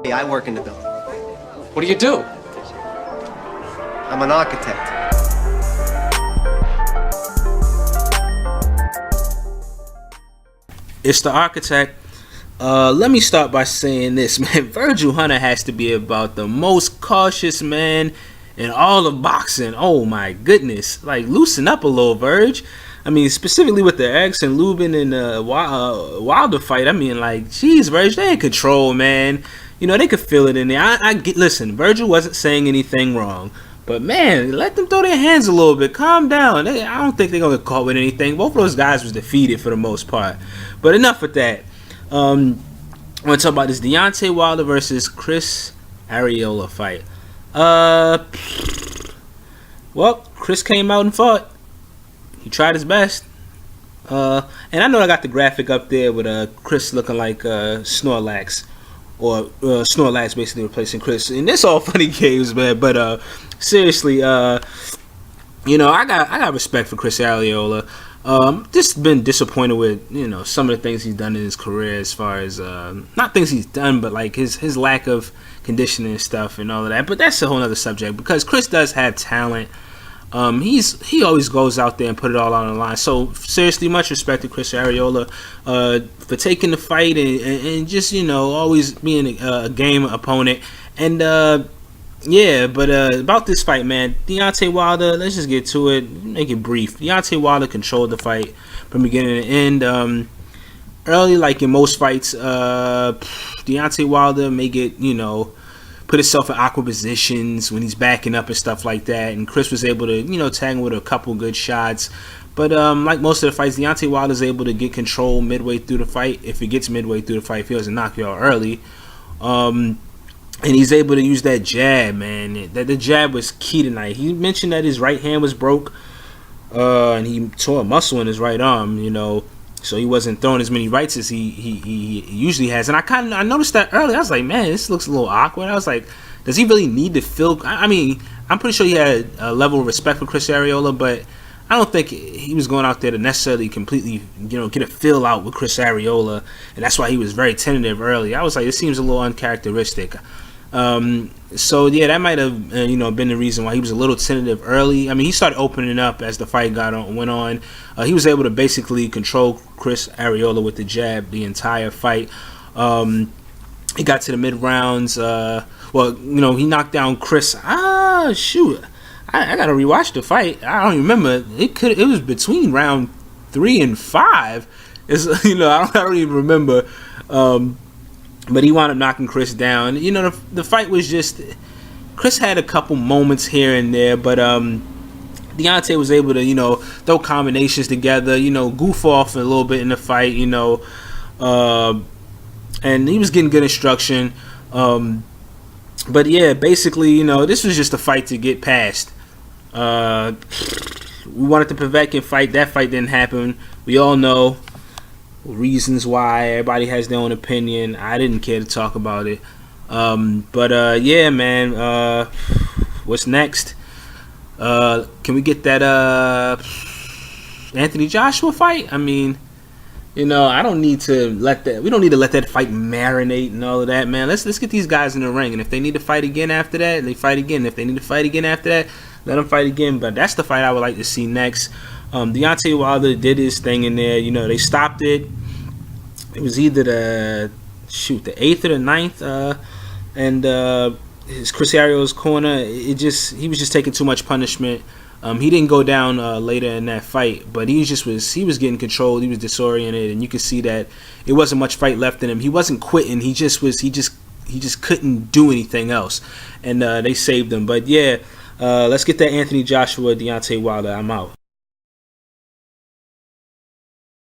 Hey, I work in the building. What do you do? I'm an architect. It's the architect. Let me start by saying this, man. Virgil Hunter has to be about the most cautious man in all of boxing. Oh my goodness. Like, loosen up a little, Virg. I mean, specifically with the X and Lubin and Wilder fight. I mean, like, geez, Virg, they in control, man. You know, they could feel it in there. Listen, Virgil wasn't saying anything wrong. But, man, let them throw their hands a little bit. Calm down. I don't think they're going to get caught with anything. Both of those guys was defeated for the most part. But enough with that. I want to talk about this Deontay Wilder versus Chris Arreola fight. Well, Chris came out and fought. He tried his best. And I know I got the graphic up there with Chris looking like Snorlax. Or Snorlax basically replacing Chris. And it's all funny games, man. But seriously, you know, I got respect for Chris Arreola. Just been disappointed with, you know, some of the things he's done in his career as far as not things he's done, but like his lack of conditioning and stuff and all of that. But that's a whole other subject because Chris does have talent. He always goes out there and put it all on the line. So seriously, much respect to Chris Arreola for taking the fight and just, you know, always being a game opponent. And yeah, but about this fight, man, Deontay Wilder, let's just get to it, make it brief. Deontay Wilder controlled the fight from beginning to end. Early, like in most fights, Deontay Wilder may get, you know, put himself in awkward positions when he's backing up and stuff like that. And Chris was able to, you know, tag him with a couple good shots. But like most of the fights, Deontay Wilder's able to get control midway through the fight. If he gets midway through the fight, if he doesn't knock you out early. And he's able to use that jab, man. The jab was key tonight. He mentioned that his right hand was broke. And he tore a muscle in his right arm, you know. So he wasn't throwing as many rights as he usually has. And I noticed that early. I was like, man, this looks a little awkward. I was like, does he really need to feel? I mean, I'm pretty sure he had a level of respect for Chris Arreola, but I don't think he was going out there to necessarily completely, you know, get a feel out with Chris Arreola. And that's why he was very tentative early. I was like, this seems a little uncharacteristic. So yeah, that might have you know, been the reason why he was a little tentative early. I mean, he started opening up as the fight went on. He was able to basically control Chris Arreola with the jab the entire fight. He got to the mid rounds. Well, you know, he knocked down Chris. Shoot, I gotta rewatch the fight. I don't remember. It was between round 3 and 5. It's, you know, I don't even remember. But he wound up knocking Chris down. You know, the fight was just... Chris had a couple moments here and there, but Deontay was able to, you know, throw combinations together, you know, goof off a little bit in the fight, you know. And he was getting good instruction. But yeah, basically, you know, this was just a fight to get past. We wanted the Povetkin fight. That fight didn't happen. We all know reasons why. Everybody has their own opinion. I didn't care to talk about it. But yeah, man, what's next? Can we get that Anthony Joshua fight? I mean, you know, we don't need to let that fight marinate and all of that, man. Let's get these guys in the ring, and if they need to fight again after that, they fight again. If they need to fight again after that, let them fight again. But that's the fight I would like to see next. Deontay Wilder did his thing in there. You know, they stopped it. It was either the 8th or the 9th, and his Chris Arreola's corner. He was just taking too much punishment. He didn't go down later in that fight, but he was getting controlled. He was disoriented, and you could see that it wasn't much fight left in him. He wasn't quitting. He just couldn't do anything else, and they saved him. But yeah. Let's get that Anthony Joshua, Deontay Wilder. I'm out.